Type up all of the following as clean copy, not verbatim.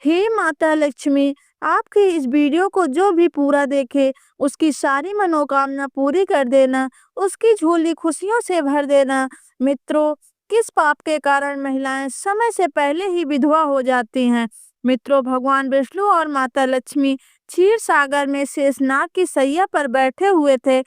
हे माता लक्ष्मी, आपके इस वीडियो को जो भी पूरा देखे, उसकी सारी मनोकामना पूरी कर देना, उसकी झोली खुशियों से भर देना। मित्रों, किस पाप के कारण महिलाएं समय से पहले ही विधवा हो जाती हैं? मित्रों, भगवान विष्णु और माता लक्ष्मी क्षीर सागर में शेषनाग की सैया पर बैठे हुए थे।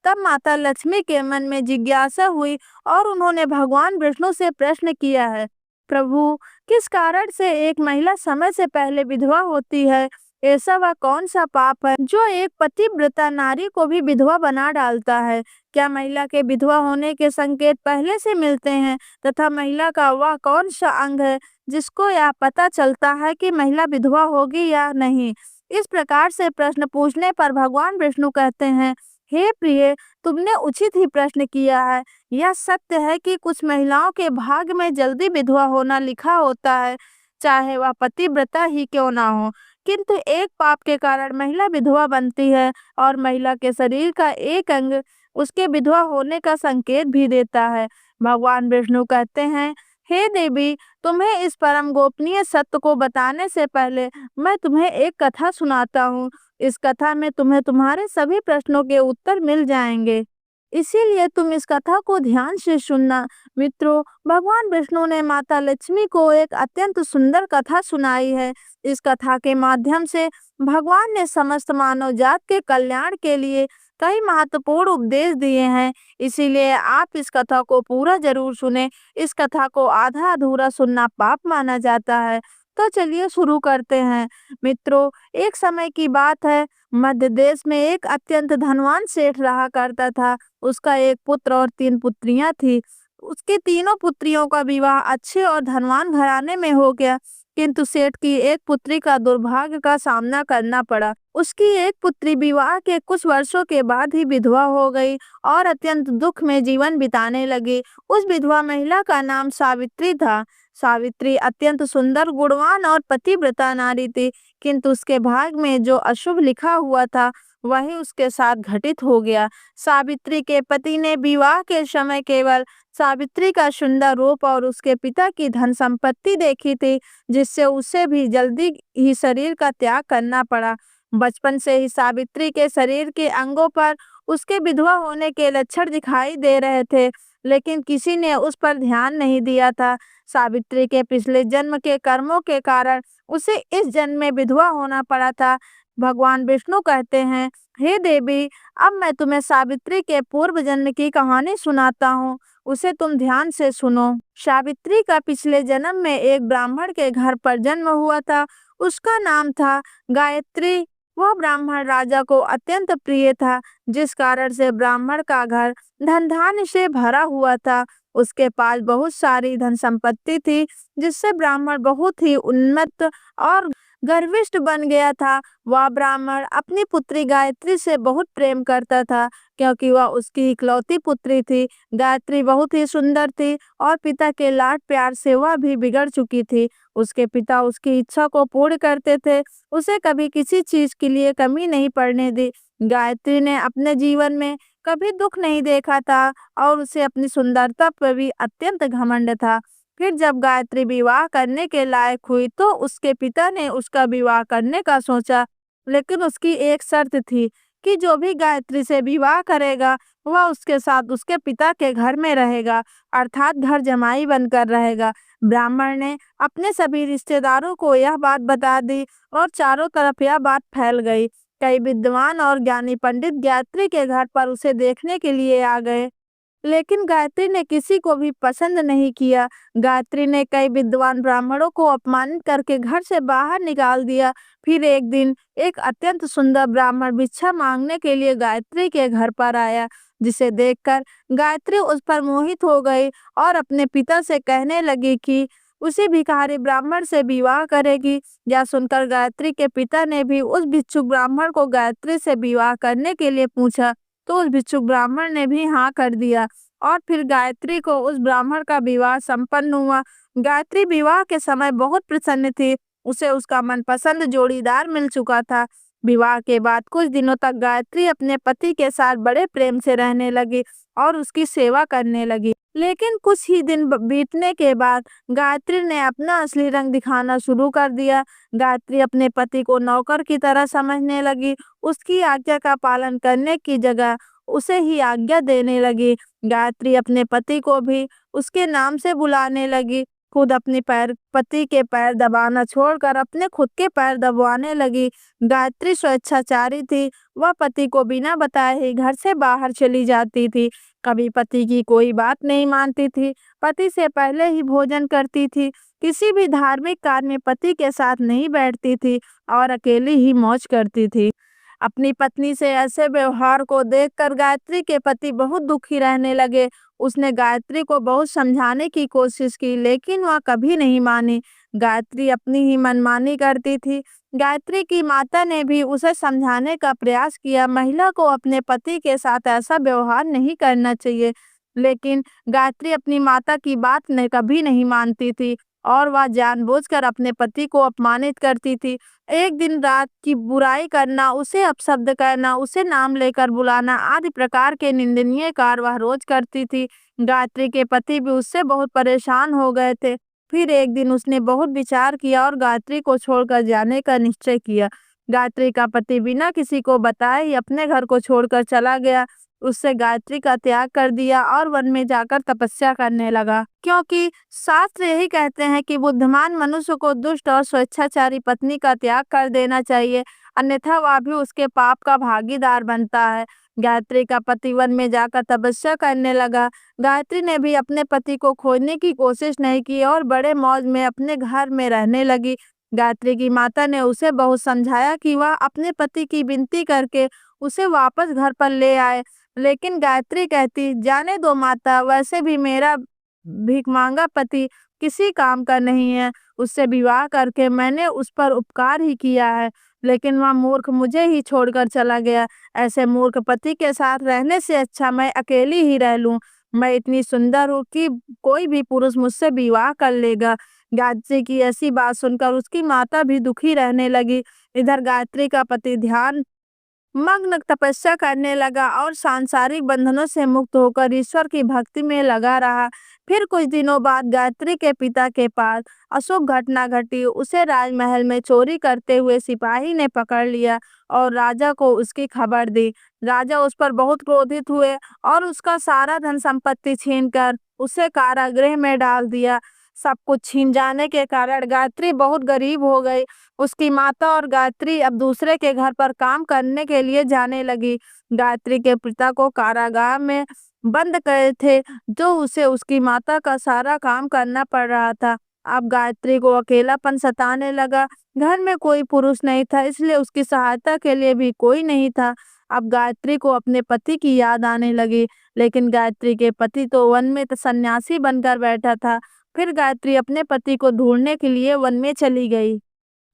तब माता लक्ष्मी के मन में जिज्ञासा हुई और उन्होंने भगवान विष्णु से प्रश्न किया है, प्रभु, किस कारण से एक महिला समय से पहले विधवा होती है? ऐसा वह कौन सा पाप है जो एक पतिव्रता नारी को भी विधवा बना डालता है? क्या महिला के विधवा होने के संकेत पहले से मिलते हैं तथा महिला का वह कौन सा अंग है जिसको यह पता चलता है कि महिला विधवा होगी या नहीं? इस प्रकार से प्रश्न पूछने पर भगवान विष्णु कहते हैं, हे प्रिय, तुमने उचित ही प्रश्न किया है। यह सत्य है कि कुछ महिलाओं के भाग्य में जल्दी विधवा होना लिखा होता है, चाहे वह पतिव्रता ही क्यों ना हो। किंतु एक पाप के कारण महिला विधवा बनती है और महिला के शरीर का एक अंग उसके विधवा होने का संकेत भी देता है। भगवान विष्णु कहते हैं, हे देवी, तुम्हें इस परम गोपनीय सत्य को बताने से पहले मैं तुम्हें एक कथा सुनाता हूँ। इस कथा में तुम्हें तुम्हारे सभी प्रश्नों के उत्तर मिल जाएंगे, इसीलिए तुम इस कथा को ध्यान से सुनना। मित्रों, भगवान विष्णु ने माता लक्ष्मी को एक अत्यंत सुंदर कथा सुनाई है। इस कथा के माध्यम से भगवान ने समस्त मानव जात के कल्याण के लिए कई महत्वपूर्ण उपदेश दिए हैं, इसीलिए आप इस कथा को पूरा जरूर सुने। इस कथा को आधा अधूरा सुनना पाप माना जाता है। तो चलिए शुरू करते हैं। मित्रों, एक समय की बात है, मध्य देश में एक अत्यंत धनवान सेठ रहा करता था। उसका एक पुत्र और 3 पुत्रियां थी। उसकी तीनों पुत्रियों का विवाह अच्छे और धनवान घराने में हो गया, किंतु सेठ की एक पुत्री का दुर्भाग्य का सामना करना पड़ा। उसकी एक पुत्री विवाह के कुछ वर्षों के बाद ही विधवा हो गई और अत्यंत दुख में जीवन बिताने लगी। उस विधवा महिला का नाम सावित्री था। सावित्री अत्यंत सुंदर, गुणवान और पतिव्रता नारी थी, किंतु उसके भाग्य में जो अशुभ लिखा हुआ था वही उसके साथ घटित हो गया। सावित्री के पति ने विवाह के समय केवल सावित्री का सुंदर रूप और उसके पिता की धन संपत्ति देखी थी, जिससे उसे भी जल्दी ही शरीर का त्याग करना पड़ा। बचपन से ही सावित्री के शरीर के अंगों पर उसके विधवा होने के लक्षण दिखाई दे रहे थे, लेकिन किसी ने उस पर ध्यान नहीं दिया था। सावित्री के पिछले जन्म के कर्मों के कारण उसे इस जन्म में विधवा होना पड़ा था। भगवान विष्णु कहते हैं, हे देवी, अब मैं तुम्हें सावित्री के पूर्व जन्म की कहानी सुनाता हूँ, उसे तुम ध्यान से सुनो। सावित्री का पिछले जन्म में एक ब्राह्मण के घर पर जन्म हुआ था। उसका नाम था गायत्री। वह ब्राह्मण राजा को अत्यंत प्रिय था, जिस कारण से ब्राह्मण का घर धन धान्य से भरा हुआ था। उसके पास बहुत सारी धन संपत्ति थी, जिससे ब्राह्मण बहुत ही उन्नत और गर्विष्ठ बन गया था। वह ब्राह्मण अपनी पुत्री गायत्री से बहुत प्रेम करता था, क्योंकि वह उसकी इकलौती पुत्री थी। गायत्री बहुत ही सुंदर थी और पिता के लाड प्यार से वह भी बिगड़ चुकी थी। उसके पिता उसकी इच्छा को पूर्ण करते थे, उसे कभी किसी चीज के लिए कमी नहीं पड़ने दी। गायत्री ने अपने जीवन में कभी दुख नहीं देखा था और उसे अपनी सुंदरता पर भी अत्यंत घमंड था। फिर जब गायत्री विवाह करने के लायक हुई तो उसके पिता ने उसका विवाह करने का सोचा, लेकिन उसकी एक शर्त थी कि जो भी गायत्री से विवाह करेगा वह उसके साथ उसके पिता के घर में रहेगा, अर्थात घर जमाई बनकर रहेगा। ब्राह्मण ने अपने सभी रिश्तेदारों को यह बात बता दी और चारों तरफ यह बात फैल गई। कई विद्वान और ज्ञानी पंडित गायत्री के घर पर उसे देखने के लिए आ गए, लेकिन गायत्री ने किसी को भी पसंद नहीं किया। गायत्री ने कई विद्वान ब्राह्मणों को अपमानित करके घर से बाहर निकाल दिया। फिर एक दिन एक अत्यंत सुंदर ब्राह्मण भिक्षा मांगने के लिए गायत्री के घर पर आया, जिसे देखकर गायत्री उस पर मोहित हो गई और अपने पिता से कहने लगी कि उसी भिखारी ब्राह्मण से विवाह करेगी। यह सुनकर गायत्री के पिता ने भी उस भिक्षुक ब्राह्मण को गायत्री से विवाह करने के लिए पूछा, तो उस भिक्षुक ब्राह्मण ने भी हाँ कर दिया और फिर गायत्री को उस ब्राह्मण का विवाह संपन्न हुआ। गायत्री विवाह के समय बहुत प्रसन्न थी। उसे उसका मनपसंद जोड़ीदार मिल चुका था। विवाह के बाद कुछ दिनों तक गायत्री अपने पति के साथ बड़े प्रेम से रहने लगी और उसकी सेवा करने लगी। लेकिन कुछ ही दिन बीतने के बाद गायत्री ने अपना असली रंग दिखाना शुरू कर दिया। गायत्री अपने पति को नौकर की तरह समझने लगी। उसकी आज्ञा का पालन करने की जगह उसे ही आज्ञा देने लगी। गायत्री अपने पति को भी उसके नाम से बुलाने लगी। खुद अपने पति के पैर दबाना छोड़कर अपने खुद के पैर दबाने लगी। गायत्री स्वेच्छाचारी थी। वह पति को बिना बताए ही घर से बाहर चली जाती थी। कभी पति की कोई बात नहीं मानती थी। पति से पहले ही भोजन करती थी। किसी भी धार्मिक कार्य में पति के साथ नहीं बैठती थी और अकेली ही मौज करती थी। अपनी पत्नी से ऐसे व्यवहार को देखकर गायत्री के पति बहुत दुखी रहने लगे। उसने गायत्री को बहुत समझाने की कोशिश की, लेकिन वह कभी नहीं मानी। गायत्री अपनी ही मनमानी करती थी। गायत्री की माता ने भी उसे समझाने का प्रयास किया, महिला को अपने पति के साथ ऐसा व्यवहार नहीं करना चाहिए, लेकिन गायत्री अपनी माता की बात ने कभी नहीं मानती थी और वह जानबूझकर अपने पति को अपमानित करती थी। एक दिन रात की बुराई करना, उसे अपशब्द करना, उसे नाम लेकर बुलाना आदि प्रकार के निंदनीय कार्य वह रोज करती थी। गायत्री के पति भी उससे बहुत परेशान हो गए थे। फिर एक दिन उसने बहुत विचार किया और गायत्री को छोड़कर जाने का निश्चय किया। गायत्री का पति बिना किसी को बताए ही अपने घर को छोड़कर चला गया। उससे गायत्री का त्याग कर दिया और वन में जाकर तपस्या करने लगा, क्योंकि शास्त्र यही कहते हैं कि बुद्धिमान मनुष्य को दुष्ट और स्वेच्छाचारी पत्नी का त्याग कर देना चाहिए, अन्यथा वह भी उसके पाप का भागीदार बनता है। गायत्री का पति वन में जाकर तपस्या करने लगा। गायत्री ने भी अपने पति को खोजने की कोशिश नहीं की और बड़े मौज में अपने घर में रहने लगी। गायत्री की माता ने उसे बहुत समझाया कि वह अपने पति की विनती करके उसे वापस घर पर ले आए, लेकिन गायत्री कहती, जाने दो माता, वैसे भी मेरा भिखमांगा पति किसी काम का नहीं है। उससे विवाह करके मैंने उस पर उपकार ही किया है, लेकिन वह मूर्ख मुझे ही छोड़कर चला गया। ऐसे मूर्ख पति के साथ रहने से अच्छा मैं अकेली ही रह लूं। मैं इतनी सुंदर हूँ कि कोई भी पुरुष मुझसे विवाह कर लेगा। गायत्री की ऐसी बात सुनकर उसकी माता भी दुखी रहने लगी। इधर गायत्री का पति ध्यान मग्न तपस्या करने लगा और सांसारिक बंधनों से मुक्त होकर ईश्वर की भक्ति में लगा रहा। फिर कुछ दिनों बाद गायत्री के पिता के पास अशुभ घटना घटी। उसे राजमहल में चोरी करते हुए सिपाही ने पकड़ लिया और राजा को उसकी खबर दी। राजा उस पर बहुत क्रोधित हुए और उसका सारा धन संपत्ति छीनकर उसे कारागृह में डाल दिया। सब कुछ छीन जाने के कारण गायत्री बहुत गरीब हो गई। उसकी माता और गायत्री अब दूसरे के घर पर काम करने के लिए जाने लगी। गायत्री के पिता को कारागार में बंद करे थे, जो उसे उसकी माता का सारा काम करना पड़ रहा था। अब गायत्री को अकेलापन सताने लगा। घर में कोई पुरुष नहीं था, इसलिए उसकी सहायता के लिए भी कोई नहीं था। अब गायत्री को अपने पति की याद आने लगी, लेकिन गायत्री के पति तो वन में सन्यासी बनकर बैठा था। फिर गायत्री अपने पति को ढूंढने के लिए वन में चली गई,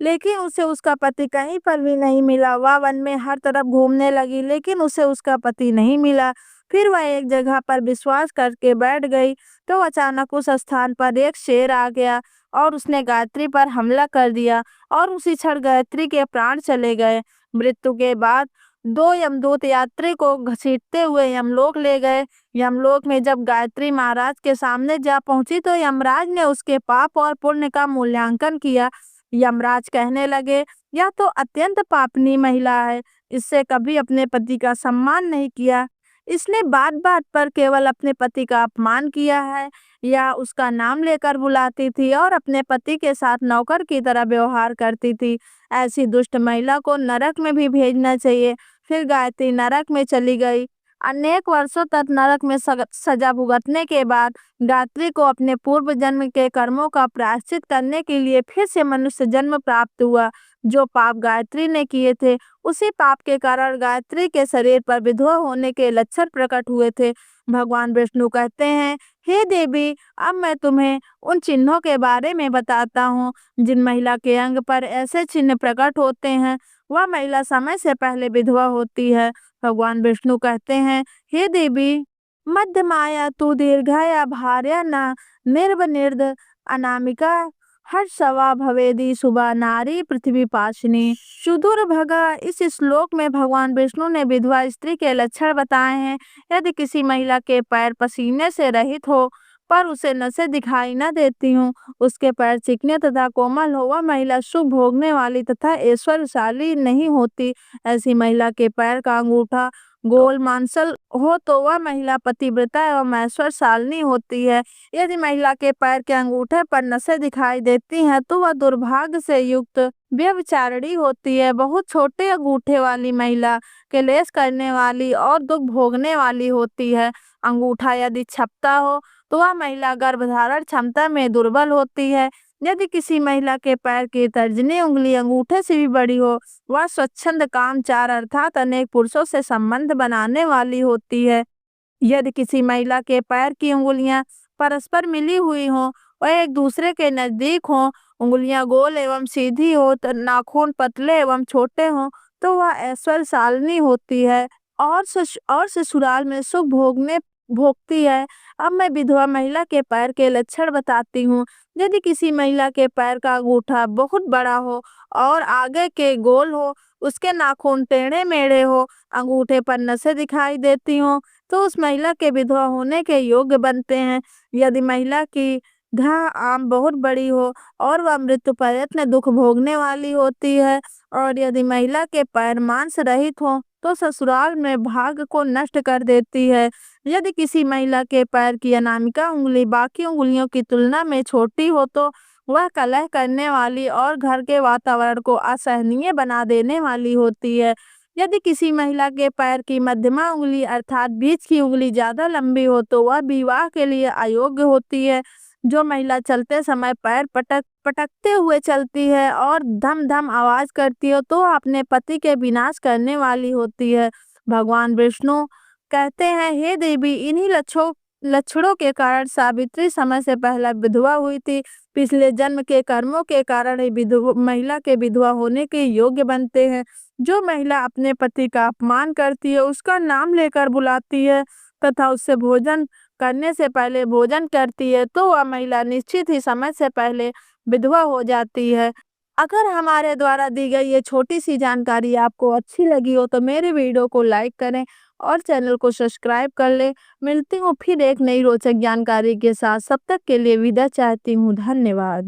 लेकिन उसे उसका पति कहीं पर भी नहीं मिला। वह वन में हर तरफ घूमने लगी, लेकिन उसे उसका पति नहीं मिला। फिर वह एक जगह पर विश्वास करके बैठ गई, तो अचानक उस स्थान पर एक शेर आ गया और उसने गायत्री पर हमला कर दिया और उसी क्षण गायत्री के प्राण चले गए। मृत्यु के बाद दो यमदूत यात्री को घसीटते हुए यमलोक ले गए। यमलोक में जब गायत्री महाराज के सामने जा पहुंची, तो यमराज ने उसके पाप और पुण्य का मूल्यांकन किया। यमराज कहने लगे, यह तो अत्यंत पापनी महिला है। इससे कभी अपने पति का सम्मान नहीं किया। इसने बात बात पर केवल अपने पति का अपमान किया है। या उसका नाम लेकर बुलाती थी और अपने पति के साथ नौकर की तरह व्यवहार करती थी। ऐसी दुष्ट महिला को नरक में भी भेजना चाहिए। फिर गायत्री नरक में चली गई। अनेक वर्षों तक नरक में सजा भुगतने के बाद गायत्री को अपने पूर्व जन्म के कर्मों का प्रायश्चित करने के लिए फिर से मनुष्य जन्म प्राप्त हुआ। जो पाप गायत्री ने किए थे, उसी पाप के कारण गायत्री के शरीर पर विधवा होने के लक्षण प्रकट हुए थे। भगवान विष्णु कहते हैं, हे देवी, अब मैं तुम्हें उन चिन्हों के बारे में बताता हूँ। जिन महिला के अंग पर ऐसे चिन्ह प्रकट होते हैं, वह महिला समय से पहले विधवा होती है। भगवान विष्णु कहते हैं, हे देवी, मध्य माया तू दीर्घाया भार्या न निर्व निर्द अनामिका हर्षवा भवेदी सुबह नारी पृथ्वी पाशिनी। सुदूर भगा। इस श्लोक में भगवान विष्णु ने विधवा स्त्री के लक्षण बताए हैं। यदि किसी महिला के पैर पसीने से रहित हो पर उसे नसें दिखाई न देती हों, उसके पैर चिकने तथा कोमल हो, वह महिला सुख भोगने वाली तथा ऐश्वर्यशाली नहीं होती। ऐसी महिला के पैर का अंगूठा गोल मांसल हो तो वह महिला पतिव्रता एवं ऐश्वर्यशालिनी होती है। यदि महिला के पैर के अंगूठे पर नसें दिखाई देती हैं तो वह दुर्भाग्य से युक्त व्यभिचारिणी होती है। बहुत छोटे अंगूठे वाली महिला क्लेश करने वाली और दुख भोगने वाली होती है। अंगूठा यदि छपता हो तो वह महिला गर्भधारण क्षमता में दुर्बल होती है। यदि किसी महिला के पैर की तर्जनी उंगली अंगूठे से भी बड़ी हो, वह स्वच्छंद कामचार अर्थात अनेक पुरुषों से संबंध बनाने वाली होती है। यदि किसी महिला के पैर की उंगलियां परस्पर मिली हुई हों और एक दूसरे के नजदीक हों, उंगलियां गोल एवं सीधी हो, नाखून पतले एवं छोटे हों, तो वह ऐश्वर्यशालिनी होती है और ससुराल में सुख भोगती है। अब मैं विधवा महिला के पैर के लक्षण बताती हूँ। यदि किसी महिला के पैर का अंगूठा बहुत बड़ा हो और आगे के गोल हो, उसके नाखून टेढ़े मेढ़े हो, अंगूठे पर नसें दिखाई देती हों, तो उस महिला के विधवा होने के योग्य बनते हैं। यदि महिला की घा आम बहुत बड़ी हो और वह मृत्यु पर्यंत दुख भोगने वाली होती है, और यदि महिला के पैर मांस रहित हों तो ससुराल में भाग्य को नष्ट कर देती है। यदि किसी महिला के पैर की अनामिका उंगली बाकी उंगलियों की तुलना में छोटी हो तो वह कलह करने वाली और घर के वातावरण को असहनीय बना देने वाली होती है। यदि किसी महिला के पैर की मध्यमा उंगली अर्थात बीच की उंगली ज्यादा लंबी हो तो वह विवाह के लिए अयोग्य होती है। जो महिला चलते समय पैर पटकते हुए चलती है और धम धम आवाज करती हो तो वह अपने पति के विनाश करने वाली होती है। भगवान विष्णु कहते हैं, हे देवी, इन्हीं लक्षणों के कारण सावित्री समय से पहले विधवा हुई थी। पिछले जन्म के कर्मों के कारण ही महिला के विधवा होने के योग्य बनते हैं। जो महिला अपने पति का अपमान करती है, उसका नाम लेकर बुलाती है तथा उससे भोजन करने से पहले भोजन करती है तो वह महिला निश्चित ही समय से पहले विधवा हो जाती है। अगर हमारे द्वारा दी गई ये छोटी सी जानकारी आपको अच्छी लगी हो तो मेरे वीडियो को लाइक करें और चैनल को सब्सक्राइब कर लें। मिलती हूँ फिर एक नई रोचक जानकारी के साथ। तब तक के लिए विदा चाहती हूँ। धन्यवाद।